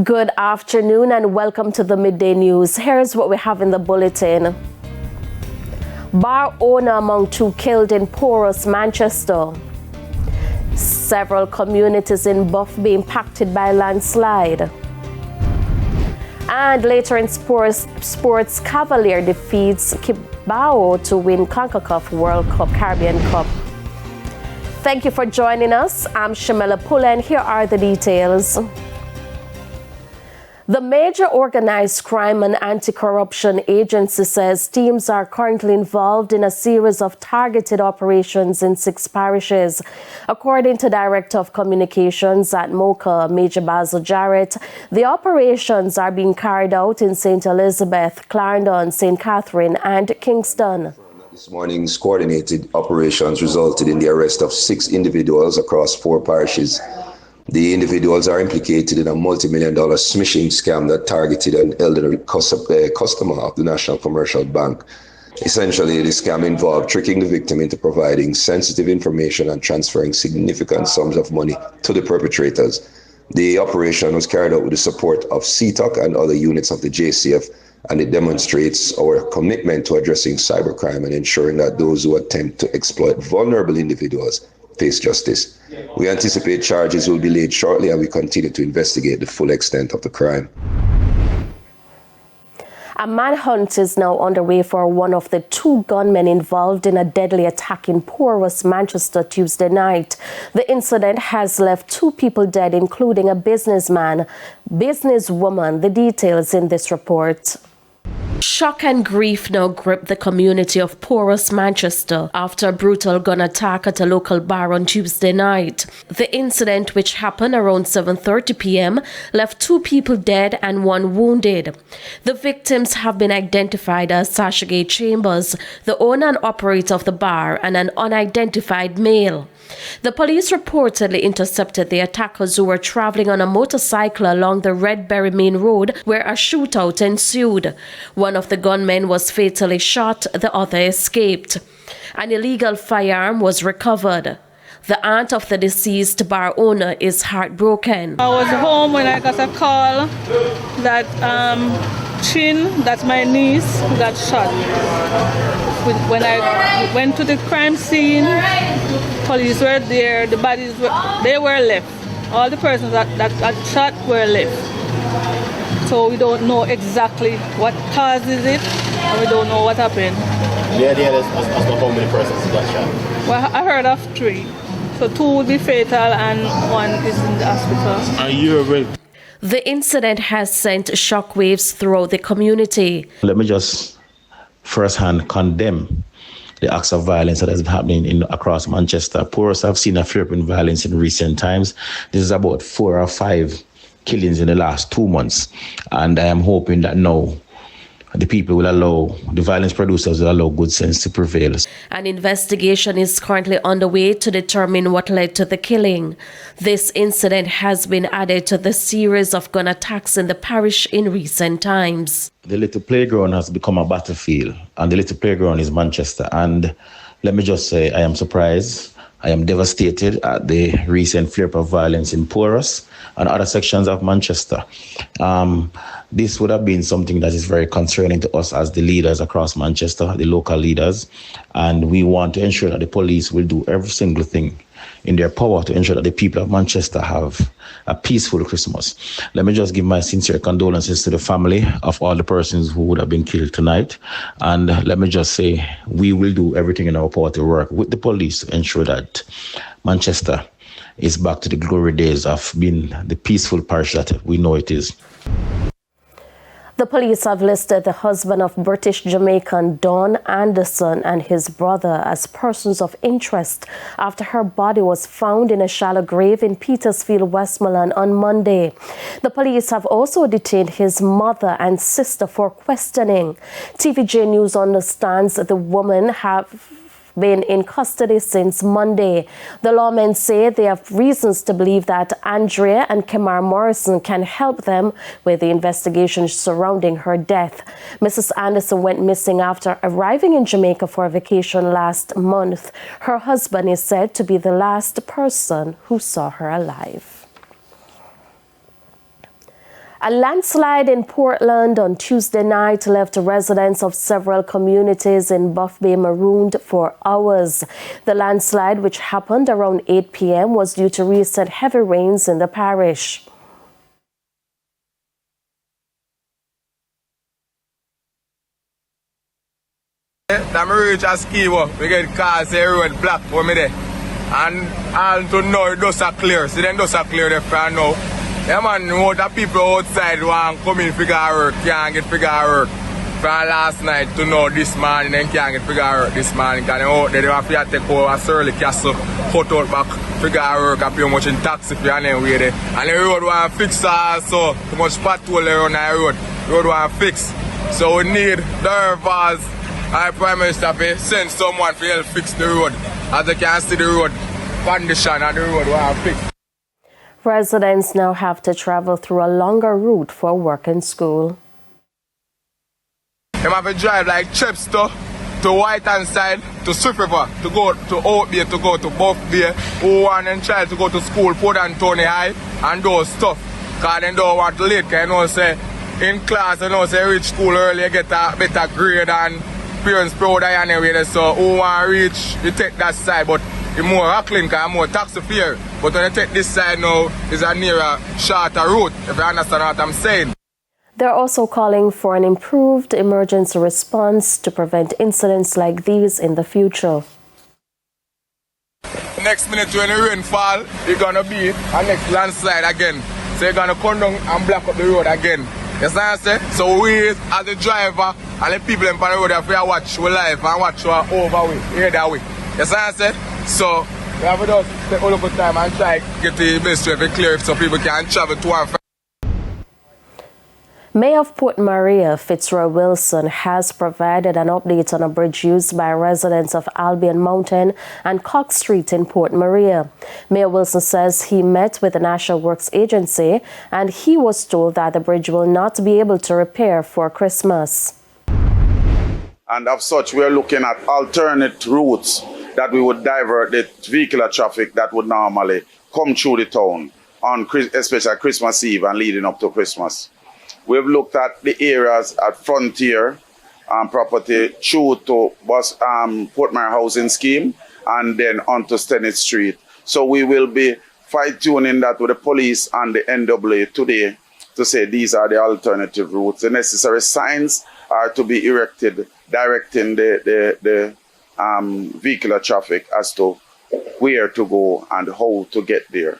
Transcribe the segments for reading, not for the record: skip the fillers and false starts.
Good afternoon and welcome to the Midday News. Here's what we have in the bulletin. Bar owner among two killed in Porus, Manchester. Several communities in Buff being impacted by landslide. And later in sports, Cavalier defeats Kibao to win CONCACAF World Cup, Caribbean Cup. Thank you for joining us. I'm Shamela Pula and here are the details. The Major Organized Crime and Anti-Corruption Agency says teams are currently involved in a series of targeted operations in 6 parishes. According to Director of Communications at MOCA, Major Basil Jarrett, the operations are being carried out in St. Elizabeth, Clarendon, St. Catherine and Kingston. This morning's coordinated operations resulted in the arrest of 6 individuals across 4 parishes. The individuals are implicated in a multi-million-dollar smishing scam that targeted an elderly customer of the National Commercial Bank. Essentially, the scam involved tricking the victim into providing sensitive information and transferring significant sums of money to the perpetrators. The operation was carried out with the support of CTOC and other units of the JCF, and it demonstrates our commitment to addressing cybercrime and ensuring that those who attempt to exploit vulnerable individuals face justice. We anticipate charges will be laid shortly and we continue to investigate the full extent of the crime. A manhunt is now underway for one of the 2 gunmen involved in a deadly attack in Porous, Manchester, Tuesday night. The incident has left 2 people dead, including a businesswoman. The details in this report. Shock and grief now grip the community of Porous, Manchester, after a brutal gun attack at a local bar on Tuesday night. The incident, which happened around 7:30 p.m., left 2 people dead and 1 wounded. The victims have been identified as Sasha Gay Chambers, the owner and operator of the bar, and an unidentified male. The police reportedly intercepted the attackers, who were traveling on a motorcycle along the Redberry Main Road, where a shootout ensued. One of the gunmen was fatally shot, the other escaped. An illegal firearm was recovered. The aunt of the deceased bar owner is heartbroken. I was home when I got a call that Chin, that's my niece, got shot. When I went to the crime scene, police were there, the bodies were left. All the persons that got shot were left. So we don't know exactly what causes it, and we don't know what happened. The idea is how many persons got shot? Well, I heard of 3. So 2 would be fatal and 1 is in the hospital. Are you aware? The incident has sent shockwaves throughout the community. Let me just firsthand condemn the acts of violence that has been happening across Manchester. Porous have seen a flare in violence in recent times. This is about 4 or 5 killings in the last 2 months. And I am hoping that now the people will allow, the violence producers will allow good sense to prevail. An investigation is currently underway to determine what led to the killing. This incident has been added to the series of gun attacks in the parish in recent times. The little playground has become a battlefield, and the little playground is Manchester. And let me just say, I am surprised. I am devastated at the recent flare of violence in Porous and other sections of Manchester. This would have been something that is very concerning to us as the leaders across Manchester, the local leaders, and we want to ensure that the police will do every single thing in their power to ensure that the people of Manchester have a peaceful Christmas. Let me just give my sincere condolences to the family of all the persons who would have been killed tonight. And let me just say, we will do everything in our power to work with the police to ensure that Manchester is back to the glory days of being the peaceful parish that we know it is. The police have listed the husband of British Jamaican Don Anderson and his brother as persons of interest after her body was found in a shallow grave in Petersfield, Westmoreland on Monday. The police have also detained his mother and sister for questioning. TVJ News understands that the women have been in custody since Monday. The lawmen say they have reasons to believe that Andrea and Kemar Morrison can help them with the investigation surrounding her death. Mrs. Anderson went missing after arriving in Jamaica for a vacation last month. Her husband is said to be the last person who saw her alive. A landslide in Portland on Tuesday night left residents of several communities in Buff Bay marooned for hours. The landslide, which happened around 8 p.m., was due to recent heavy rains in the parish. I'm reach a skibo. We get cars here road black for me there. And all to know it does a clear. See then does a clear there for now. Yeah man, know that people outside want come in figure work, can't get figure work. From last night to know this morning then can't get figure work this morning. Because they out there they have to take over Surly Castle, cut out back figure work and pay much in taxi for and then way there. And the road want fix also. Too much pothole around the road. Road want fix. So we need drivers. Our Prime Minister to send someone to help fix the road. As you can see the road condition and the road want fix. Residents now have to travel through a longer route for work and school. They have to drive like Chepstow to White Hand side, to Swift River, to go to Oak Bay, to go to Buff Bay, who want and child to go to school, Port Anthony High, and those stuff. Because they don't want to late, because you know, say, in class, you know, say, reach school early, you get a better grade, and parents proud of you anyway. So, who want to reach, you take that side, but it's more hackling, because more taxi fare. But when you take this side now, it's a nearer, shorter route, if you understand what I'm saying. They're also calling for an improved emergency response to prevent incidents like these in the future. Next minute when the rain fall, it's going to be a next landslide again. So you're going to come down and block up the road again. You see what I'm saying? So we, as the driver, and the people in the road, have to watch our life and watch our over way, either way. You see what I'm saying? So we have to just take all of the time and try to get the best way to clear it so people can travel to and from. Mayor of Port Maria, Fitzroy Wilson, has provided an update on a bridge used by residents of Albion Mountain and Cox Street in Port Maria. Mayor Wilson says he met with the National Works Agency and he was told that the bridge will not be able to repair for Christmas. And of such, we are looking at alternate routes that we would divert the vehicular traffic that would normally come through the town, on especially Christmas Eve and leading up to Christmas. We've looked at the areas at Frontier property through to Port Maria Housing Scheme and then onto Stennis Street. So we will be fine-tuning that with the police and the NAA today to say these are the alternative routes. The necessary signs are to be erected directing the vehicular traffic as to where to go and how to get there.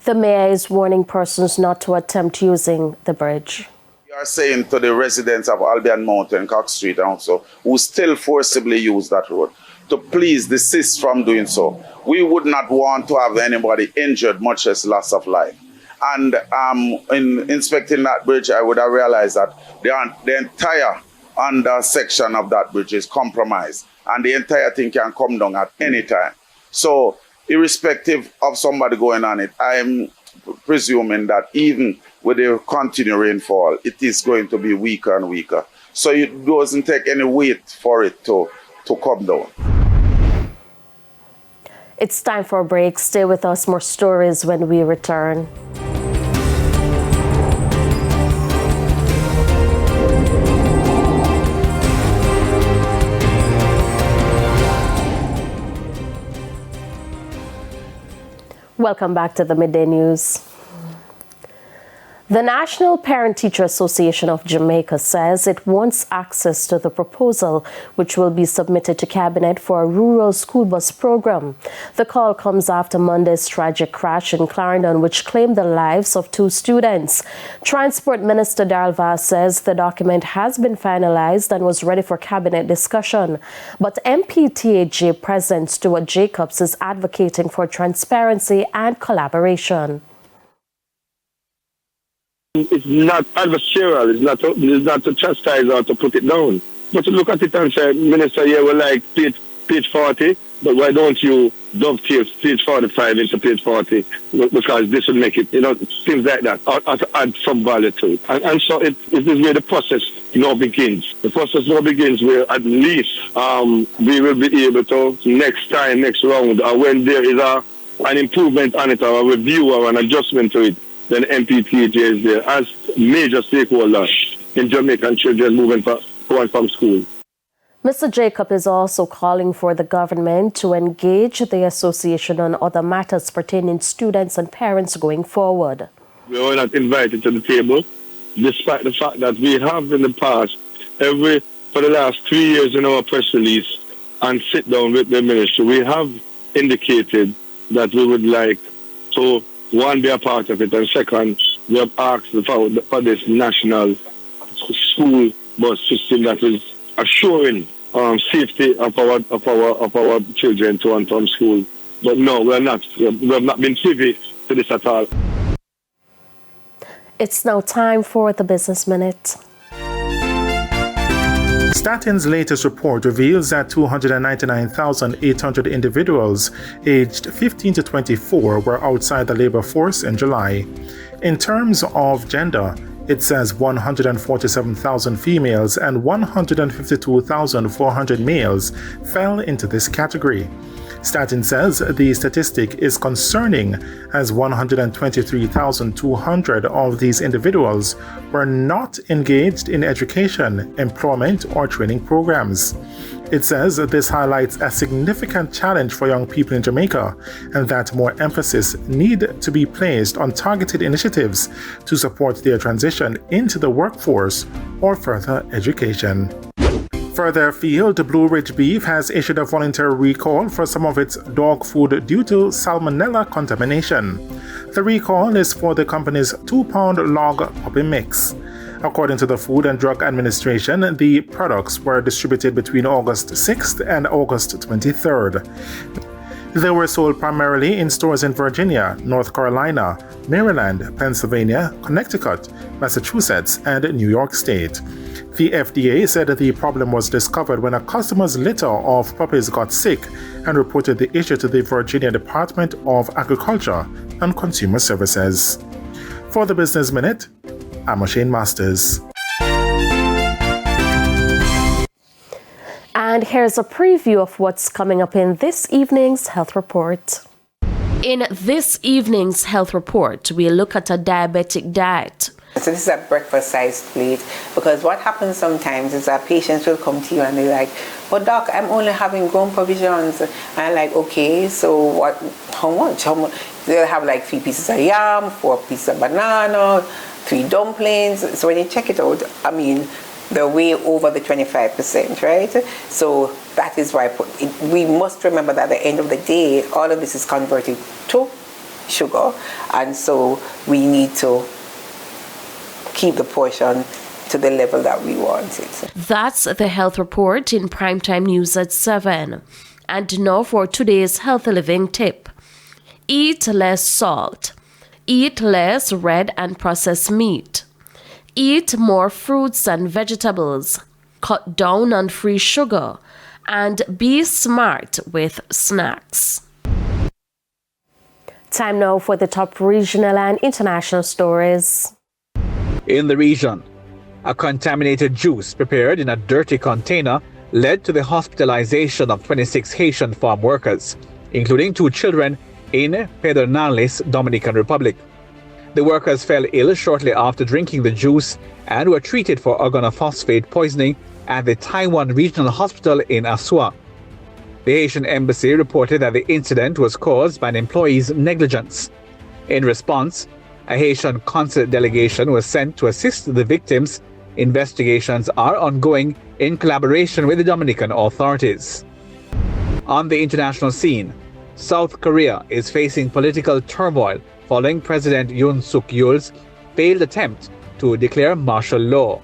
The mayor is warning persons not to attempt using the bridge. We are saying to the residents of Albion Mountain, Cox Street also, who still forcibly use that road, to please desist from doing so. We would not want to have anybody injured, much less loss of life. And in inspecting that bridge, I would have realized that the entire under section of that bridge is compromised, and the entire thing can come down at any time. So, irrespective of somebody going on it, I'm presuming that even with the continued rainfall, it is going to be weaker and weaker. So it doesn't take any weight for it to come down. It's time for a break. Stay with us. More stories when we return. Welcome back to the Midday News. The National Parent-Teacher Association of Jamaica says it wants access to the proposal, which will be submitted to Cabinet for a rural school bus program. The call comes after Monday's tragic crash in Clarendon, which claimed the lives of 2 students. Transport Minister Darrell Vass says the document has been finalized and was ready for Cabinet discussion. But MPTAJ President Stuart Jacobs is advocating for transparency and collaboration. It's not adversarial, it's not to chastise or to put it down. But to look at it and say, Minister, yeah, we like page 40, but why don't you dovetail page 45 into page 40? Because this will make it, things like that, or to add some value to it. And so it is where the process now begins. The process now begins where at least we will be able to, next round, or when there is an improvement on it, or a review or an adjustment to it, then MPTJ is there as major stakeholders in Jamaican children going from school. Mr. Jacob is also calling for the government to engage the association on other matters pertaining to students and parents going forward. We were not invited to the table, despite the fact that we have in the past, for the last 3 years in our press release and sit down with the ministry, we have indicated that we would like to, one, be a part of it, and second, we have asked for this national school bus system that is assuring safety of our children to and from school. But no, we have not been privy to this at all. It's now time for the Business Minute. Statin's latest report reveals that 299,800 individuals aged 15 to 24 were outside the labor force in July. In terms of gender, it says 147,000 females and 152,400 males fell into this category. Statin says the statistic is concerning as 123,200 of these individuals were not engaged in education, employment, or training programs. It says this highlights a significant challenge for young people in Jamaica and that more emphasis need to be placed on targeted initiatives to support their transition into the workforce or further education. Further afield, Blue Ridge Beef has issued a voluntary recall for some of its dog food due to salmonella contamination. The recall is for the company's 2-pound log puppy mix. According to the Food and Drug Administration, the products were distributed between August 6th and August 23rd. They were sold primarily in stores in Virginia, North Carolina, Maryland, Pennsylvania, Connecticut, Massachusetts, and New York State. The FDA said that the problem was discovered when a customer's litter of puppies got sick and reported the issue to the Virginia Department of Agriculture and Consumer Services. For the Business Minute, I'm Shane Masters. And here's a preview of what's coming up in this evening's Health Report. In this evening's Health Report, we look at a diabetic diet. So this is a breakfast-sized plate, because what happens sometimes is that patients will come to you and they're like, "But doc, I'm only having grown provisions." And I'm like, "Okay, so what? How much? They'll have like 3 pieces of yam, 4 pieces of banana, 3 dumplings." So when you check it out, I mean, they're way over the 25%, right? So that is why we must remember that at the end of the day, all of this is converted to sugar, and so we need to keep the portion to the level that we want it. That's the Health Report in Primetime News at 7. And now for today's healthy living tip. Eat less salt. Eat less red and processed meat. Eat more fruits and vegetables. Cut down on free sugar. And be smart with snacks. Time now for the top regional and international stories. In the region, a contaminated juice prepared in a dirty container led to the hospitalization of 26 Haitian farm workers, including 2 children in Pedernales, Dominican Republic. The workers fell ill shortly after drinking the juice and were treated for organophosphate poisoning at the Taiwan Regional Hospital in Asua. The Haitian embassy reported that the incident was caused by an employee's negligence. In response, a Haitian consulate delegation was sent to assist the victims. Investigations are ongoing in collaboration with the Dominican authorities. On the international scene, South Korea is facing political turmoil following President Yoon Suk Yeol's failed attempt to declare martial law.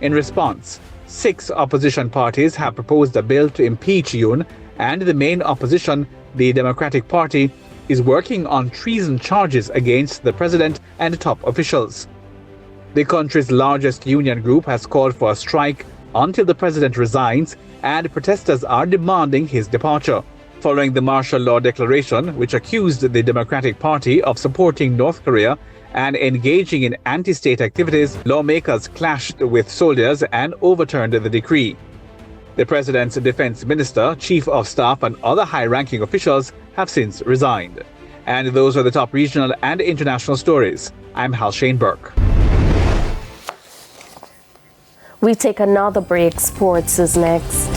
In response, 6 opposition parties have proposed a bill to impeach Yoon, and the main opposition, the Democratic Party, is working on treason charges against the president and top officials. The country's largest union group has called for a strike until the president resigns, and protesters are demanding his departure. Following the martial law declaration, which accused the Democratic Party of supporting North Korea and engaging in anti-state activities, lawmakers clashed with soldiers and overturned the decree. The president's defense minister, chief of staff, and other high-ranking officials have since resigned. And those are the top regional and international stories. I'm Hal Shane Burke. We take another break. Sports is next.